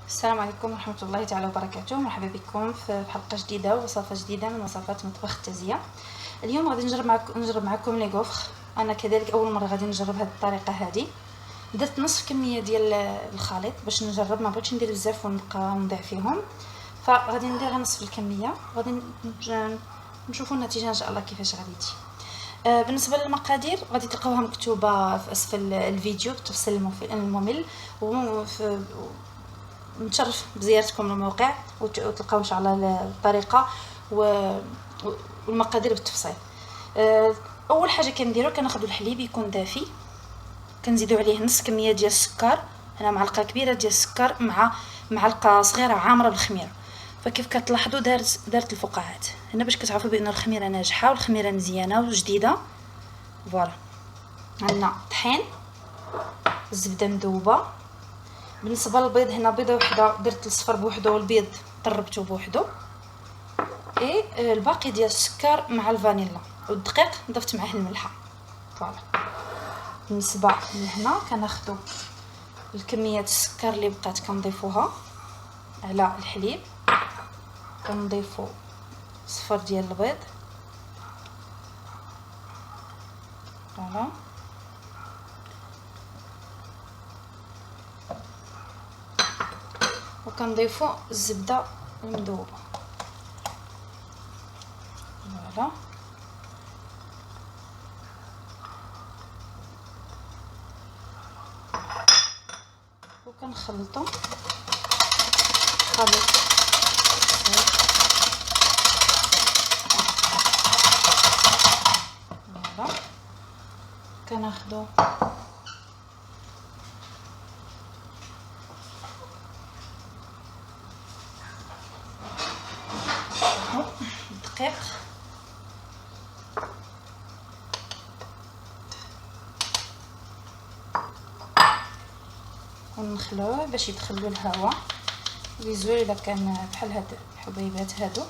السلام عليكم ورحمة الله تعالى وبركاته. مرحبا بكم في حلقة جديدة ووصفة جديدة من وصفات مطبخ التازية. اليوم غادي نجرب معكم لي غوفر. انا كذلك اول مرة غادي نجرب هذه الطريقة هذه. درت نصف كمية ديال الخليط باش نجرب، ما بغيتش ندير بزاف ونبقى نضيع فيهم، فغادي ندير نصف الكمية. غادي نشوفوا النتيجة ان شاء الله كيفاش غادي تجي. بالنسبه للمقادير غادي تلقاوها مكتوبه في اسفل الفيديو بالتفصيل الممل، ونتشرف بزيارتكم للموقع وتلقاو ان شاء الله الطريقه والمقادير بالتفصيل. اول حاجه كنديرو كناخذوا الحليب يكون دافي، كنزيدوا عليه نص كميه ديال السكر. هنا معلقه كبيره ديال السكر مع معلقه صغيره عامره بالخميره. فكيف كتلاحظوا دارت الفقاعات هنا باش كتعرفوا بان الخميره ناجحه والخميره مزيانه وجديده. فوالا، عندنا طحين، الزبده مذوبه. بالنسبه للبيض هنا بيضه وحده درت الصفر بوحدو والبيض طربته بوحدو، الباقي ديال السكر مع الفانيلا والدقيق ضفت معاه الملحه. فوالا، بالنسبه لهنا كناخذوا الكميه السكر اللي بقات كنضيفوها على الحليب، كنضيفوا صفر ديال البيض. فوالا، وكنضيفوا الزبده المذوبه. فوالا، وكنخلطوا خليط. فوالا، كناخذوا الدقيق ونخلوه باش يدخلوا الهواء ويزول الا كان بحال هاد الحبيبات هادو.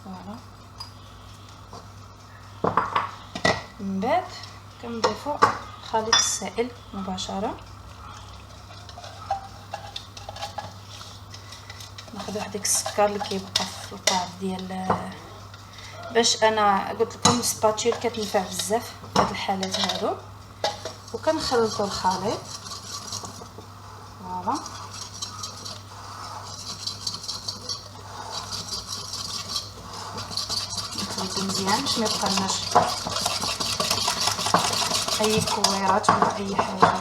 فوالا، من بعد كنضيفوا خليط السائل مباشره. ناخذ هذاك السكر اللي كيبقى في القاع ديال، باش انا قلت لكم السباتيول كتنفع بزاف في هاد الحالات هادو. وكنخلطوا الخليط. فوالا، نخلطو مزيان باش ما يبقالناش اي كويرات ولا اي حاجه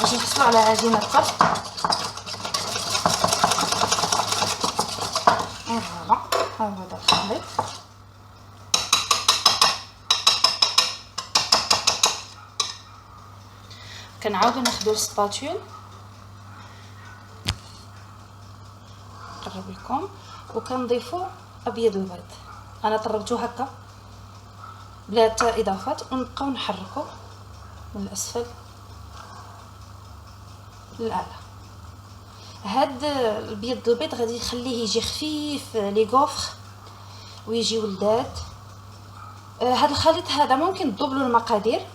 باش نحصلوا على عجينه طرف. فوالا، ها هو هذا الخليط. كنعاودو ناخدو السباتيول، نقرب لكم، وكنضيفو ابيض البيض. انا طربتو هكا بلا حتى اضافات، ونبقاو نحركو من الاسفل للاعلى. هاد البيض البيض غادي يخليه يجي خفيف لي غوفر ويجي ولدات. هاد الخليط هذا ممكن تدوبلوا المقادير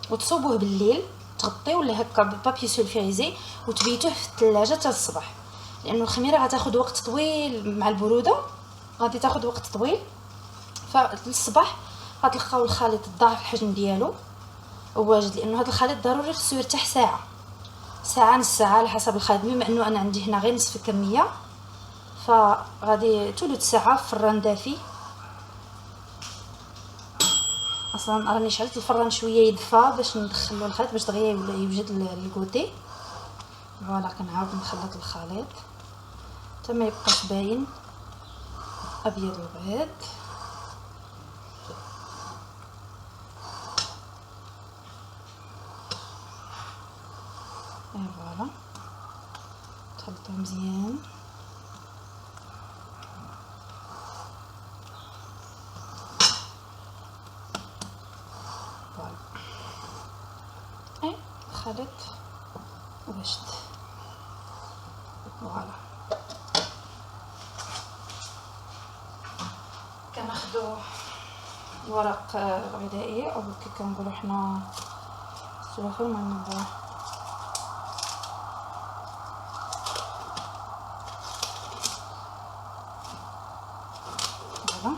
وتصوبوه بالليل، تغطيوه ولا هكا ببابي سولفيزي وتبيتوه في الثلاجه حتى الصباح، لانه الخميره غتاخذ وقت طويل مع البروده، غادي تاخذ وقت طويل. فالصباح غتلقاو الخليط ضاعف الحجم ديالو وواجد، لانه هذا الخليط ضروري خصو يرتاح ساعه نص ساعه على حسب الخليط. بما انه انا عندي هنا غير نصف الكميه، فغادي ثلث ساعه في الفران دافي. اصلا راني شعلت الفران شويه يدفى باش ندخلو الخليط باش دغيا يوجد الكوتي. فوالا، كنعاود نخلط الخليط حتى ما يبقاش باين ابيض البيض. فوالا، تخلطوه مزيان. فوالا، الخليط وجد. فوالا، كناخذوا ورق غذائي او كي كنقولوا حنا شوفوا المنظر. فوالا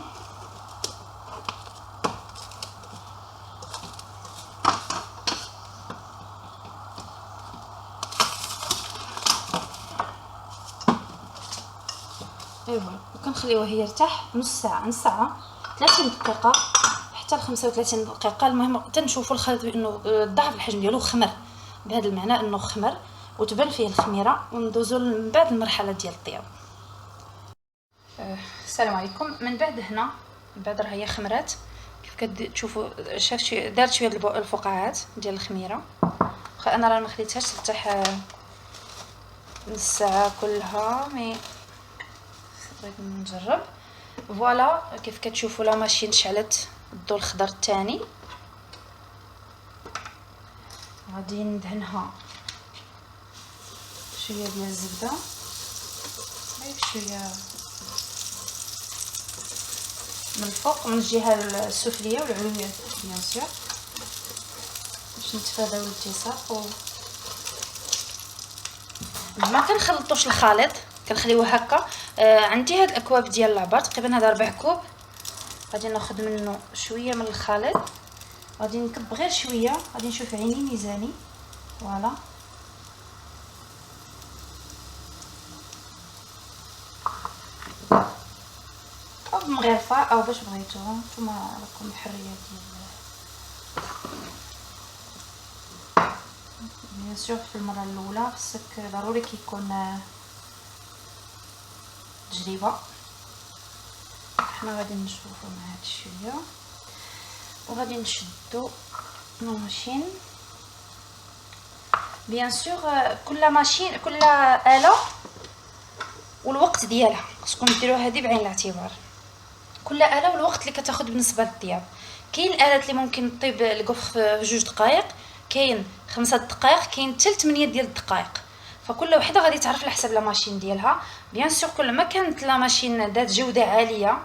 ايوا، وكنخليوه يرتاح نص ساعه 30 دقيقه حتى ل 35 دقيقه. المهم تنشوفوا الخليط بانه ضعف الحجم ديالو خمر، بهذا المعنى انه خمر وتبان فيه الخميره، وندوزو من بعد المرحله ديال الطياب. السلام عليكم. من بعد هنا من بعد راه هي خمرات كيف كتشوفوا، شافت دارت شويه الفقاعات ديال الخميره. انا راه ما خليتهاش ترتاح نص ساعه كلها، مي بغيت نجرب. فوالا كيف كتشوفوا لا ماشين شعلت الضوء الخضر الثاني. غادي ندهنها شويه ديال الزبده، شويه من الفوق من الجهه السفليه والعلويه بيان سور، باش نتفاداو الالتصاق. ما كنخلطوش الخليط، كنخليوه هكا. عندي هاد الاكواب ديال العبار، تقريبا هذا 4 كوب. غادي ناخذ منه شويه من الخليط، غادي نكب غير شويه، غادي نشوف عيني ميزاني. فوالا او بمغرفه او باش بغيتو، نتوما راكم الحريه ديال بيان سور. في المره الاولى خصك ضروري كيكون تجربه. حنا غادي نشوفوا مع هاد شويه، وغادي نشدو الماشين بيان سور. كل ماشين كل آلة والوقت ديالها، خصكم ديروا هذه بعين الاعتبار. كل آلة والوقت اللي كتاخذ بالنسبه للطياب. كاين الآلات اللي ممكن طيب الكفخ في 2 دقائق، كاين 5 دقائق، كاين حتى 8 ديال الدقائق. فكل وحده غادي تعرف على حسب لا ماشين ديالها. بيان سور كل ما كانت لا ماشين ذات جوده عاليه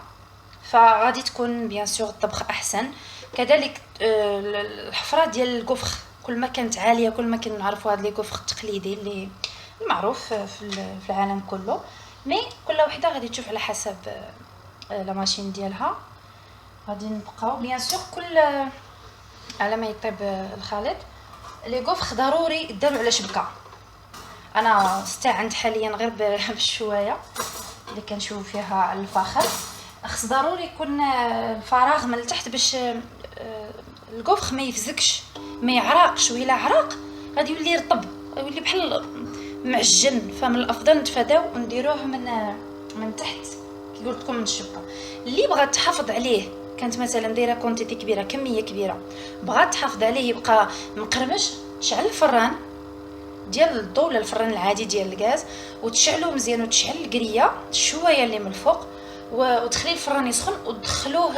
فغادي تكون بيان سور الطبخ احسن. كذلك الحفره ديال الكفخ كل ما كانت عاليه كل ما كنعرفوا هذا الكفخ التقليدي اللي المعروف في العالم كله. مي كل وحده غادي تشوف على حسب لا ماشين ديالها. غادي نبقاو بيان سور كل على ما يطيب الخليط. لي كفخ ضروري يداروا على شبكه. انا استعند حاليا غير بالشوايه اللي كنشوف فيها على الفخر. خص ضروري يكون الفراغ من التحت باش الكفخ ما يفزكش ما يعرقش. وإلا عرق غادي يولي يرطب، يولي بحال معجن. فمن الافضل نتفاداو ونديروه من تحت كي قلت لكم من الشبكه. اللي بغات تحافظ عليه، كانت مثلا دايره كونتيتي كبيره كميه كبيره، بغات تحافظ عليه يبقى مقرمش، تشعل الفران ديال الضوء ولا الفران العادي ديال الغاز وتشعلو مزيان، وتشعل الكريه الشوايه اللي من الفوق، وتخلي الفران يسخن وتدخلوه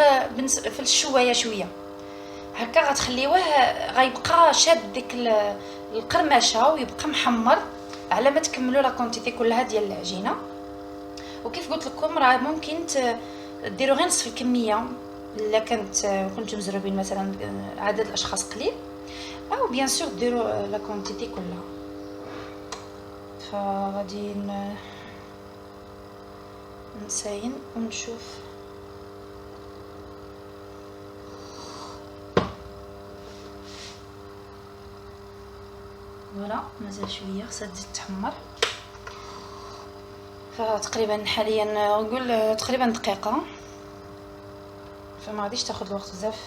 في الشوايه شويه هكا. غتخليوه غيبقى شاد ديك القرمشه ويبقى محمر على ما تكملوا لا كونتيتي كلها ديال العجينه. وكيف قلت لكم راه ممكن ديروا غير نصف الكميه الا كنتو مزروبين مثلا عدد الاشخاص قليل، او بيان سور ديروا لا كونتيتي كلها. فغادي نساين ونشوف. فوالا مازال شويه خصها تزيد تحمر. فتقريبا حاليا نقول تقريبا دقيقه، فما غاديش تاخذ الوقت بزاف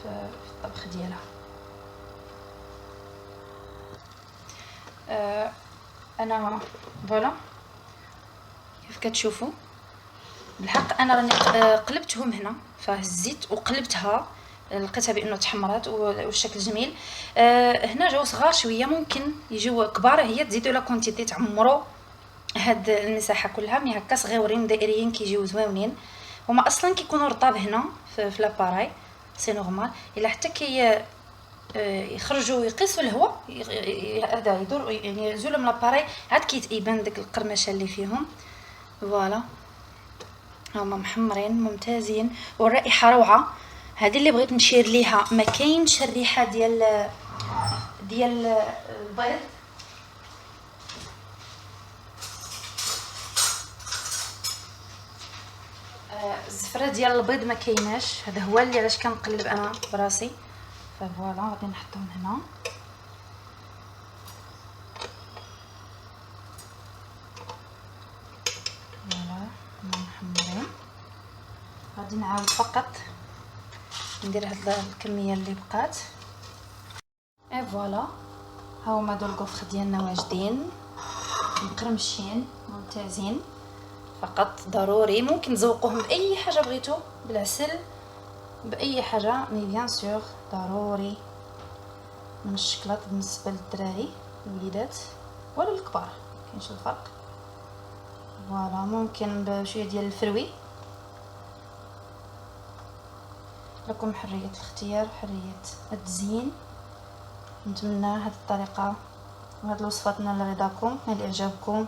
في الطبخ ديالها. انا فوالا كيف كتشوفوا بالحق انا راني قلبتهم هنا، فهزيت وقلبتها لقيتها بانه تحمرات والشكل جميل. هنا جاو صغار شويه، ممكن يجيو كبار هي تزيدوا لا كونتيتي تعمروا هاد المساحه كلها. مي هكا صغيورين دائريين كيجيو زوينين. هما اصلا كيكونوا رطاب هنا في لاباراي سي نورمال. الا حتى كي يخرجوا يقيسوا الهواء هذا يدور يعني يزولوا من لاباراي عاد كيتبان داك القرمشه اللي فيهم. فوالا هما محمرين ممتازين والرائحه روعه. هذه اللي بغيت نشير ليها، ما كاينش الريحه ديال ديال البيض. الزفره ديال البيض ما كايناش، هذا هو اللي علاش كنقلب انا براسي. فوالا غادي نحطهم هنا. فوالا محمرين. غادي نعاود فقط ندير هاد الكميه اللي بقات. فوالا ها هما دول الكفر ديالنا واجدين مقرمشين ممتازين. فقط ضروري ممكن تزوقوهم باي حاجه بغيتو، بالعسل باي حاجه، مي بيان سور ضروري من الشكلاط بالنسبه للدراري الوليدات ولا الكبار كاينش الفرق. فوالا ممكن بشويه ديال الفروي. لكم حريه الاختيار، حريه التزيين. نتمنى هذه الطريقه وهذه الوصفات نال رضاكم، نال اعجابكم،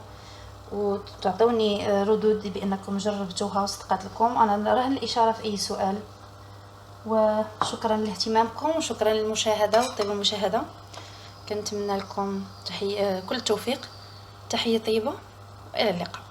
وتعطوني ردود بانكم جربتوها وصدقات لكم. انا راهن الاشاره في اي سؤال. وشكرا لاهتمامكم وشكرا للمشاهده وطيب المشاهده. كنتمنى لكم كل التوفيق. تحيه طيبه والى اللقاء.